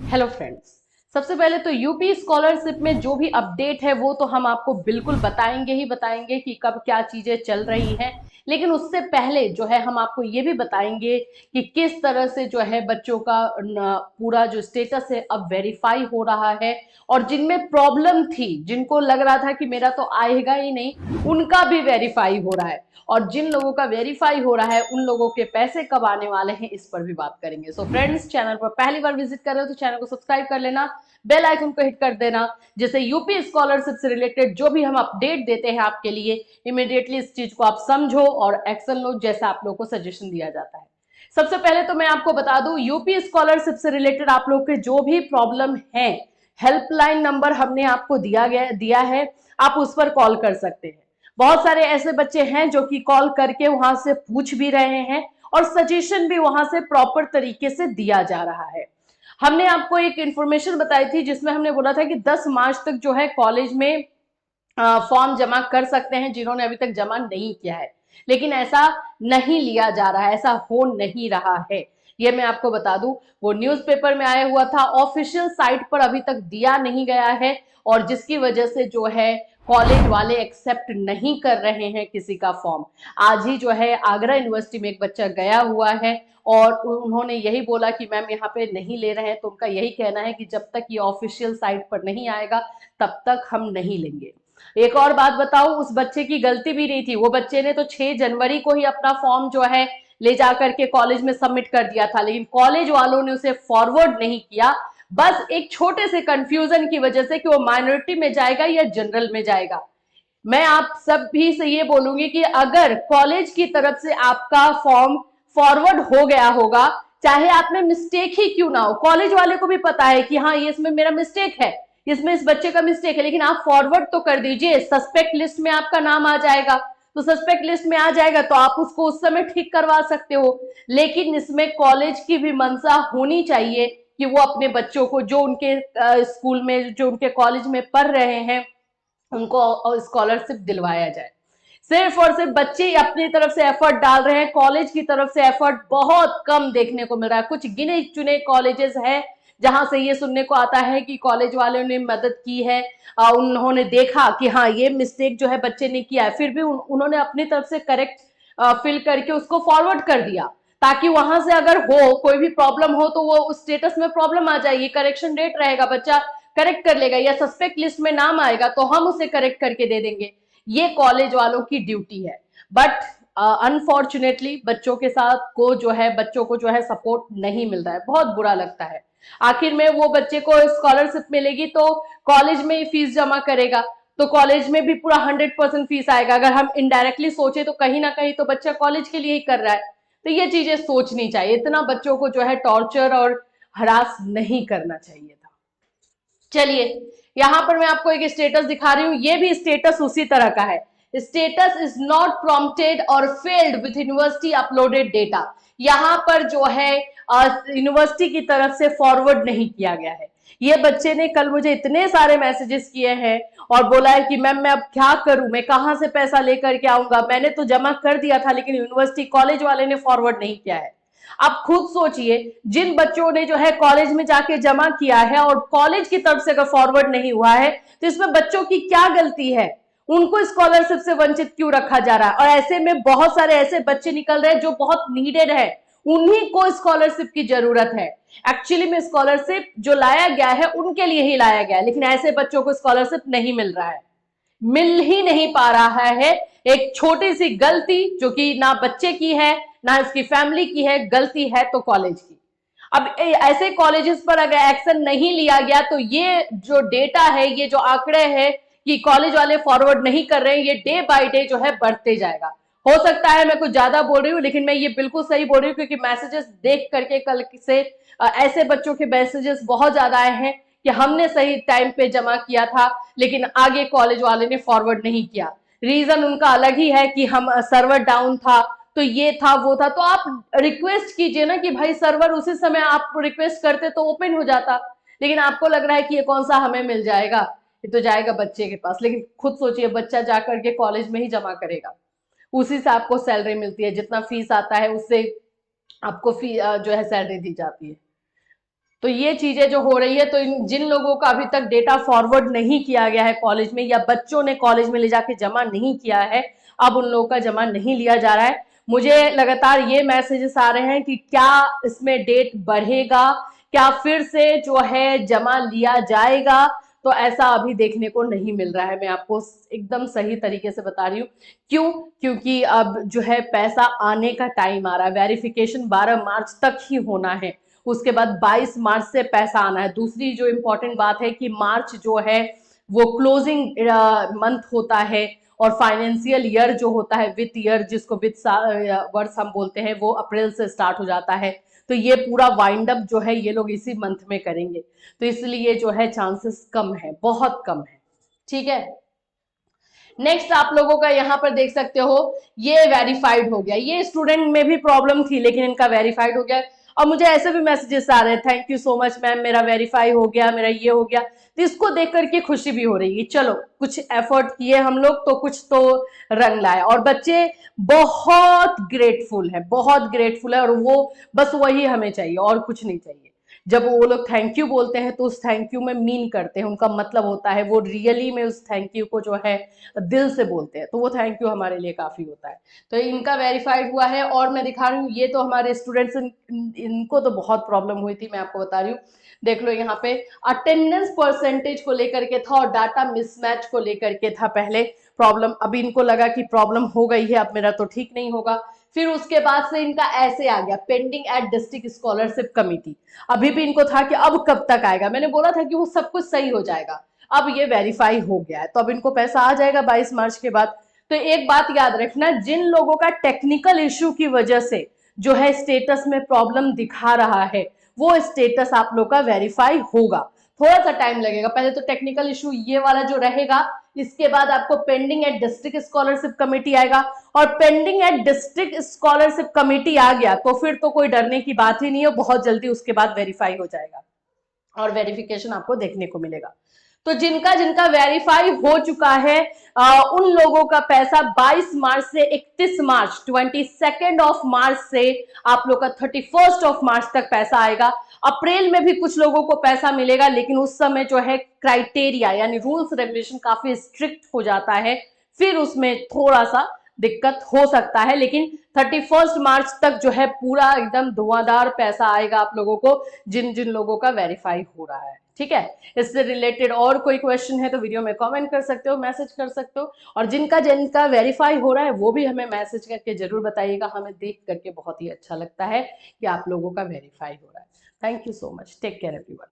Hello friends, सबसे पहले तो यूपी स्कॉलरशिप में जो भी अपडेट है वो तो हम आपको बिल्कुल बताएंगे ही बताएंगे कि कब क्या चीजें चल रही हैं। लेकिन उससे पहले जो है हम आपको ये भी बताएंगे कि किस तरह से जो है बच्चों का पूरा जो स्टेटस है अब वेरीफाई हो रहा है। और जिनमें प्रॉब्लम थी, जिनको लग रहा था कि मेरा तो आएगा ही नहीं, उनका भी वेरीफाई हो रहा है। और जिन लोगों का वेरीफाई हो रहा है उन लोगों के पैसे कब आने वाले हैं इस पर भी बात करेंगे। सो फ्रेंड्स, चैनल पर पहली बार विजिट कर रहे हो तो चैनल को सब्सक्राइब कर लेना, बेल आइकन को हिट कर देना, जिससे यूपी स्कॉलरशिप से रिलेटेड जो भी हम अपडेट देते हैं आपके लिए इमीडिएटली इस चीज को आप समझो और एक्शन लो, जैसा आप लोगों को सजेशन दिया जाता है। सबसे पहले तो मैं आपको बता दूं, यूपी स्कॉलरशिप से रिलेटेड आप लोग के जो भी प्रॉब्लम है, हेल्पलाइन नंबर हमने आपको दिया है, आप उस पर कॉल कर सकते हैं। बहुत सारे ऐसे बच्चे हैं जो कि कॉल करके वहां से पूछ भी रहे हैं और सजेशन भी वहां से प्रॉपर तरीके से दिया जा रहा है। हमने आपको एक इंफॉर्मेशन बताई थी जिसमें हमने बोला था कि 10 मार्च तक जो है कॉलेज में फॉर्म जमा कर सकते हैं जिन्होंने अभी तक जमा नहीं किया है। लेकिन ऐसा नहीं लिया जा रहा है, ऐसा हो नहीं रहा है। ये मैं आपको बता दूं, वो न्यूज़पेपर में आया हुआ था, ऑफिशियल साइट पर अभी तक दिया नहीं गया है। और जिसकी वजह से जो है कॉलेज वाले एक्सेप्ट नहीं कर रहे हैं किसी का फॉर्म। आज ही जो है आगरा यूनिवर्सिटी में एक बच्चा गया हुआ है और उन्होंने यही बोला कि मैम यहाँ पे नहीं ले रहे हैं। तो उनका यही कहना है कि जब तक ये ऑफिशियल साइट पर नहीं आएगा तब तक हम नहीं लेंगे। एक और बात बताऊं, उस बच्चे की गलती भी नहीं थी। वो बच्चे ने तो 6 जनवरी को ही अपना फॉर्म जो है ले जाकर के कॉलेज में सबमिट कर दिया था, लेकिन कॉलेज वालों ने उसे फॉरवर्ड नहीं किया। बस एक छोटे से कंफ्यूजन की वजह से कि वो माइनॉरिटी में जाएगा या जनरल में जाएगा। मैं आप सब भी से ये बोलूंगी कि अगर कॉलेज की तरफ से आपका फॉर्म फॉरवर्ड हो गया होगा, चाहे आप में मिस्टेक ही क्यों ना हो, कॉलेज वाले को भी पता है कि हाँ ये इसमें मेरा मिस्टेक है, इसमें इस बच्चे का मिस्टेक है, लेकिन आप फॉरवर्ड तो कर दीजिए। सस्पेक्ट लिस्ट में आपका नाम आ जाएगा, तो सस्पेक्ट लिस्ट में आ जाएगा तो आप उसको उस समय ठीक करवा सकते हो। लेकिन इसमें कॉलेज की भी मंशा होनी चाहिए कि वो अपने बच्चों को जो उनके स्कूल में, जो उनके कॉलेज में पढ़ रहे हैं, उनको स्कॉलरशिप दिलवाया जाए। सिर्फ और सिर्फ बच्चे अपनी तरफ से एफर्ट डाल रहे हैं, कॉलेज की तरफ से एफर्ट बहुत कम देखने को मिल रहा है। कुछ गिने चुने कॉलेजेस हैं जहां से ये सुनने को आता है कि कॉलेज वालों ने मदद की है, उन्होंने देखा कि हाँ ये मिस्टेक जो है बच्चे ने किया है, फिर भी उन्होंने अपनी तरफ से करेक्ट फिल करके उसको फॉरवर्ड कर दिया, ताकि वहां से अगर हो कोई भी प्रॉब्लम हो तो वो उस स्टेटस में प्रॉब्लम आ जाएगी, करेक्शन डेट रहेगा, बच्चा करेक्ट कर लेगा, या सस्पेक्ट लिस्ट में नाम आएगा तो हम उसे करेक्ट करके दे देंगे। ये कॉलेज वालों की ड्यूटी है। बट अनफॉर्चुनेटली बच्चों के साथ को जो है, बच्चों को जो है सपोर्ट नहीं मिल रहा है, बहुत बुरा लगता है। आखिर में वो बच्चे को स्कॉलरशिप मिलेगी तो कॉलेज में ही फीस जमा करेगा, तो कॉलेज में भी पूरा 100% फीस आएगा। अगर हम इनडायरेक्टली सोचे तो कहीं ना कहीं तो बच्चा कॉलेज के लिए ही कर रहा है। तो ये चीजें सोचनी चाहिए, इतना बच्चों को जो है टॉर्चर और हरास नहीं करना चाहिए था। चलिए, यहां पर मैं आपको एक स्टेटस दिखा रही हूं, ये भी स्टेटस उसी तरह का है। स्टेटस इज नॉट प्रॉम्प्टेड और failed with university uploaded data. यहां पर जो है यूनिवर्सिटी की तरफ से फॉरवर्ड नहीं किया गया है। ये बच्चे ने कल मुझे इतने सारे मैसेजेस किए हैं और बोला है कि मैम मैं अब क्या करूं, मैं कहां से पैसा लेकर के आऊंगा, मैंने तो जमा कर दिया था लेकिन यूनिवर्सिटी कॉलेज वाले ने फॉरवर्ड नहीं किया है। आप खुद सोचिए, जिन बच्चों ने जो है कॉलेज में जाके जमा किया है और कॉलेज की तरफ से अगर फॉरवर्ड नहीं हुआ है तो इसमें बच्चों की क्या गलती है, उनको स्कॉलरशिप से वंचित क्यों रखा जा रहा है। और ऐसे में बहुत सारे ऐसे बच्चे निकल रहे हैं जो बहुत नीडेड है, उन्हीं को स्कॉलरशिप की जरूरत है। एक्चुअली में स्कॉलरशिप जो लाया गया है उनके लिए ही लाया गया है, लेकिन ऐसे बच्चों को स्कॉलरशिप नहीं मिल रहा है, मिल ही नहीं पा रहा है। एक छोटी सी गलती जो कि ना बच्चे की है ना इसकी फैमिली की है, गलती है तो कॉलेज की। अब ऐसे कॉलेजेस पर अगर एक्शन नहीं लिया गया तो ये जो डेटा है, ये जो आंकड़े हैं कि कॉलेज वाले फॉरवर्ड नहीं कर रहे हैं, ये डे बाय डे जो है बढ़ते जाएगा। हो सकता है मैं कुछ ज्यादा बोल रही हूँ, लेकिन मैं ये बिल्कुल सही बोल रही हूँ क्योंकि मैसेजेस देख करके कल से ऐसे बच्चों के मैसेजेस बहुत ज्यादा आए हैं कि हमने सही टाइम पे जमा किया था लेकिन आगे कॉलेज वाले ने फॉरवर्ड नहीं किया। रीजन उनका अलग ही है कि हम सर्वर डाउन था, तो ये था वो था। तो आप रिक्वेस्ट कीजिए ना कि भाई सर्वर उसी समय आप रिक्वेस्ट करते तो ओपन हो जाता, लेकिन आपको लग रहा है कि ये कौन सा हमें मिल जाएगा, ये तो जाएगा बच्चे के पास। लेकिन खुद सोचिए, बच्चा जाकर के कॉलेज में ही जमा करेगा, उसी से आपको सैलरी मिलती है, जितना फीस आता है उससे आपको फी जो है सैलरी दी जाती है। तो ये चीजें जो हो रही है, तो जिन लोगों का अभी तक डेटा फॉरवर्ड नहीं किया गया है कॉलेज में, या बच्चों ने कॉलेज में ले जाके जमा नहीं किया है, अब उन लोगों का जमा नहीं लिया जा रहा है। मुझे लगातार ये मैसेजेस आ रहे हैं कि क्या इसमें डेट बढ़ेगा, क्या फिर से जो है जमा लिया जाएगा। तो ऐसा अभी देखने को नहीं मिल रहा है, मैं आपको एकदम सही तरीके से बता रही हूँ। क्यों? क्योंकि अब जो है पैसा आने का टाइम आ रहा है। वेरिफिकेशन 12 मार्च तक ही होना है, उसके बाद 22 मार्च से पैसा आना है। दूसरी जो इंपॉर्टेंट बात है कि मार्च जो है वो क्लोजिंग मंथ होता है, और फाइनेंशियल ईयर जो होता है, वित्त ईयर जिसको वित्त वर्ष हम बोलते हैं, वो अप्रैल से स्टार्ट हो जाता है। तो ये पूरा वाइंड अप जो है ये लोग इसी मंथ में करेंगे, तो इसलिए जो है चांसेस कम है, बहुत कम है। ठीक है, नेक्स्ट आप लोगों का यहाँ पर देख सकते हो, ये वेरीफाइड हो गया। ये स्टूडेंट में भी प्रॉब्लम थी, लेकिन इनका वेरीफाइड हो गया। और मुझे ऐसे भी मैसेजेस आ रहे हैं, thank you so much ma'am, मेरा वेरीफाई हो गया, मेरा ये हो गया। तो इसको देख करके खुशी भी हो रही है, चलो कुछ एफर्ट किए हम लोग तो कुछ तो रंग लाए। और बच्चे बहुत ग्रेटफुल है, बहुत ग्रेटफुल है, और वो बस वही हमें चाहिए और कुछ नहीं चाहिए। जब वो लोग थैंक यू बोलते हैं तो उस थैंक यू में मीन करते हैं, उनका मतलब होता है, वो रियली में उस थैंक यू को जो है दिल से बोलते हैं, तो वो थैंक यू हमारे लिए काफी होता है। तो इनका वेरीफाइड हुआ है। और मैं दिखा रही हूँ, ये तो हमारे स्टूडेंट्स, इनको तो बहुत प्रॉब्लम हुई थी, मैं आपको बता रही हूँ। देख लो यहाँ पे अटेंडेंस परसेंटेज को लेकर के था और डाटा मिसमैच को लेकर के था पहले प्रॉब्लम। अभी इनको लगा कि प्रॉब्लम हो गई है, अब मेरा तो ठीक नहीं होगा। फिर उसके बाद से इनका ऐसे आ गया, pending at district scholarship committee. अभी भी इनको था कि अब कब तक आएगा, मैंने बोला था कि वो सब कुछ सही हो जाएगा। अब ये वेरीफाई हो गया है, तो अब इनको पैसा आ जाएगा 22 मार्च के बाद। तो एक बात याद रखना, जिन लोगों का टेक्निकल इश्यू की वजह से जो है स्टेटस में प्रॉब्लम दिखा रहा है, वो स्टेटस आप लोग का वेरीफाई होगा। थोड़ा सा टाइम लगेगा, पहले तो टेक्निकल इशू ये वाला जो रहेगा, इसके बाद आपको pending at district scholarship committee आएगा। और pending at district scholarship committee आ गया तो फिर तो कोई डरने की बात ही नहीं है, बहुत जल्दी उसके बाद वेरीफाई हो जाएगा और वेरिफिकेशन आपको देखने को मिलेगा। तो जिनका जिनका वेरीफाई हो चुका है, उन लोगों का पैसा 22 मार्च से 31 मार्च, 22 ऑफ मार्च से आप लोग का 31 ऑफ मार्च तक पैसा आएगा। अप्रैल में भी कुछ लोगों को पैसा मिलेगा, लेकिन उस समय जो है क्राइटेरिया यानी रूल्स रेगुलेशन काफी स्ट्रिक्ट हो जाता है, फिर उसमें थोड़ा सा दिक्कत हो सकता है। लेकिन 31 मार्च तक जो है पूरा एकदम धुआंधार पैसा आएगा आप लोगों को, जिन जिन लोगों का वेरीफाई हो रहा है। ठीक है, इससे रिलेटेड और कोई क्वेश्चन है तो वीडियो में कमेंट कर सकते हो, मैसेज कर सकते हो। और जिनका जिनका वेरीफाई हो रहा है वो भी हमें मैसेज करके जरूर बताइएगा, हमें देख करके बहुत ही अच्छा लगता है कि आप लोगों का वेरीफाई हो रहा है। Thank you so much, take care everyone.